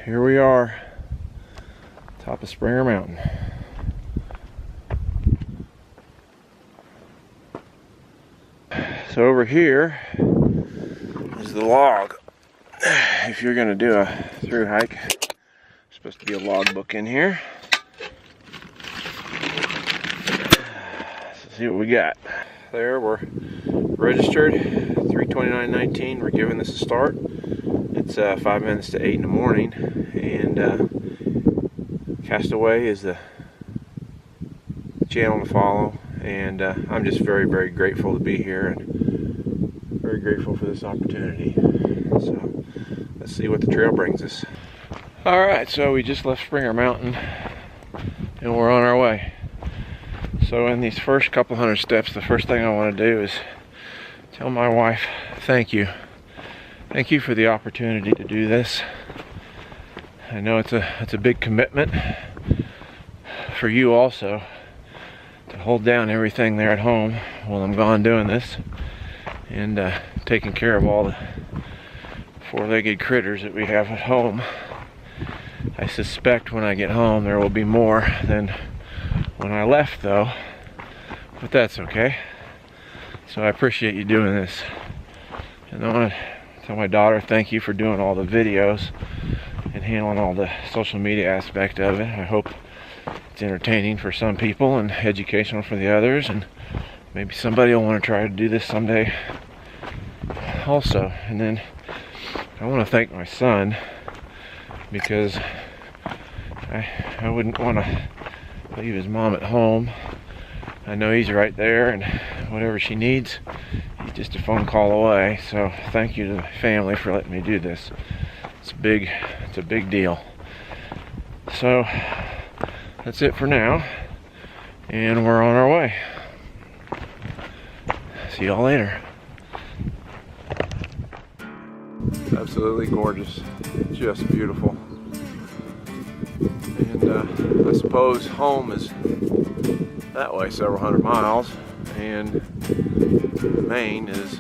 here we are, top of Springer Mountain. So over here is the log. If you're gonna do a through hike, there's supposed to be a log book in here. Let's see what we got. There, we're registered 3/29/19. We're giving this a start. It's 5 minutes to 8 in the morning, and Castaway is the channel to follow. And I'm just very, very grateful to be here, and very grateful for this opportunity. So let's see what the trail brings us. All right, so we just left Springer Mountain, and we're on our way. So in these first couple hundred steps, the first thing I want to do is tell my wife, thank you. Thank you for the opportunity to do this. I know it's a big commitment for you also to hold down everything there at home while I'm gone doing this, and taking care of all the four-legged critters that we have at home. I suspect when I get home there will be more than when I left, though, but that's okay. So I appreciate you doing this, and I want to tell my daughter thank you for doing all the videos and handling all the social media aspect of it. I hope it's entertaining for some people and educational for the others, and maybe somebody will want to try to do this someday also. And then I want to thank my son, because I wouldn't want to leave his mom at home. I know he's right there, and whatever she needs, he's just a phone call away. So thank you to the family for letting me do this. It's a big deal. So that's it for now, and we're on our way. See y'all later. It's absolutely gorgeous, just beautiful. And I suppose home is that way several hundred miles, and Maine is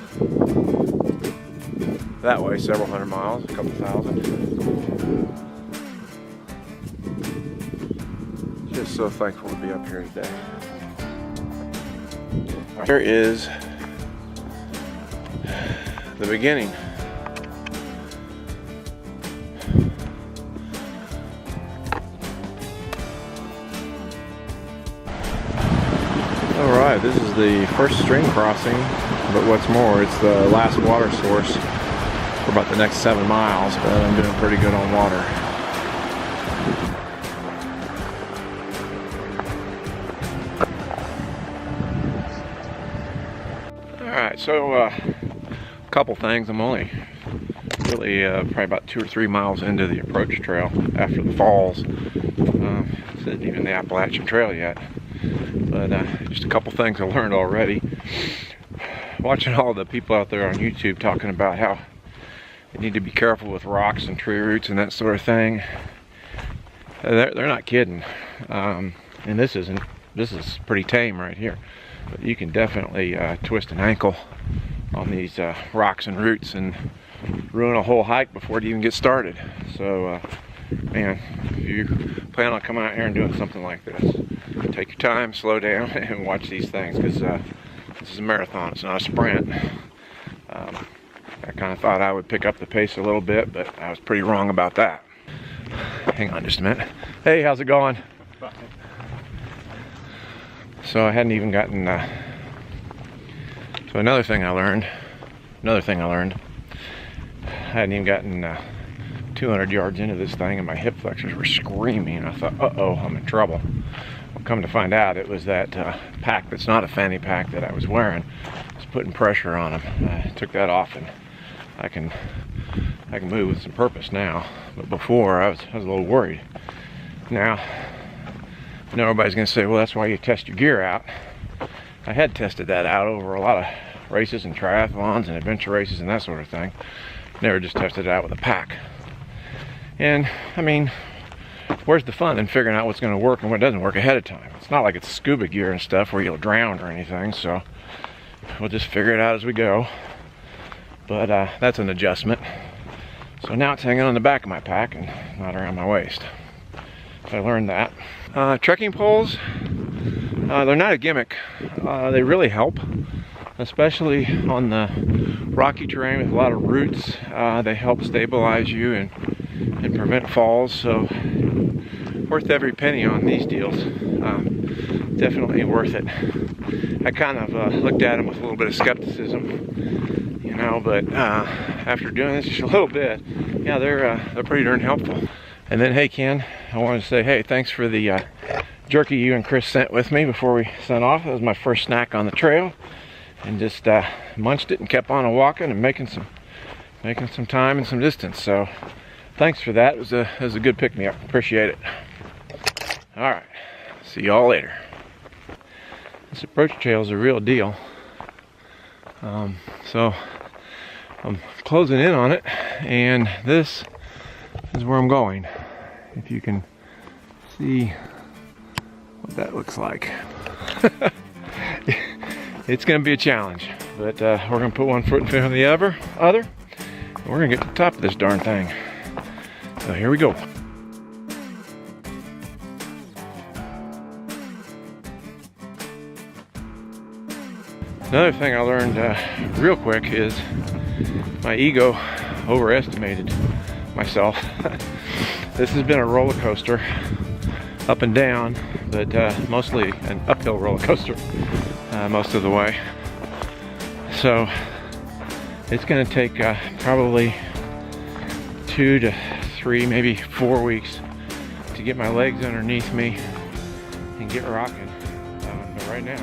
that way several hundred miles, a couple thousand. Just so thankful to be up here today. Here is the beginning. Alright, this is the first stream crossing, but what's more, it's the last water source for about the next 7 miles, but I'm doing pretty good on water. Alright, so a couple things. I'm only really probably about 2 or 3 miles into the approach trail after the falls. This isn't even the Appalachian Trail yet. But just a couple things I learned already. Watching all the people out there on YouTube talking about how they need to be careful with rocks and tree roots and that sort of thing. They're not kidding. And this is pretty tame right here. But you can definitely twist an ankle on these rocks and roots and ruin a whole hike before it even gets started. So man, if you plan on coming out here and doing something like this, take your time, slow down, and watch these things, because this is a marathon, it's not a sprint. I kind of thought I would pick up the pace a little bit, but I was pretty wrong about that. Hang on just a minute. Hey, how's it going? Fine. So I hadn't even gotten, so another thing I learned, I hadn't even gotten 200 yards into this thing, and my hip flexors were screaming. I thought, uh-oh, I'm in trouble. Well, come to find out, it was that pack that's not a fanny pack that I was wearing. It was putting pressure on them. I took that off, and I can move with some purpose now. But before, I was a little worried. Now, I know everybody's going to say, well, that's why you test your gear out. I had tested that out over a lot of races and triathlons and adventure races and that sort of thing. Never just tested it out with a pack. And I mean, where's the fun in figuring out what's going to work and what doesn't work ahead of time? It's not like it's scuba gear and stuff where you'll drown or anything, so we'll just figure it out as we go. But that's an adjustment. So now it's hanging on the back of my pack and not around my waist. So I learned that. Trekking poles, they're not a gimmick. They really help, especially on the rocky terrain with a lot of roots. They help stabilize you and prevent falls. So worth every penny on these deals. Definitely worth it. I kind of looked at them with a little bit of skepticism, you know, but after doing this just a little bit, yeah, they're pretty darn helpful. And then, hey Ken, I wanted to say, hey, thanks for the jerky you and Chris sent with me before we sent off. That was my first snack on the trail, and just munched it and kept on walking and making some time and some distance. So thanks for that. It was a good pick-me-up. Appreciate it. All right, see y'all later. This approach trail is a real deal. So I'm closing in on it, and this is where I'm going. If you can see what that looks like. It's gonna be a challenge, but we're gonna put one foot in front of the other, and we're gonna get to the top of this darn thing. So here we go. Another thing I learned real quick is my ego overestimated myself. This has been a roller coaster, up and down, but mostly an uphill roller coaster most of the way. So it's going to take probably 2 to 3, maybe 4 weeks to get my legs underneath me and get rocking. But right now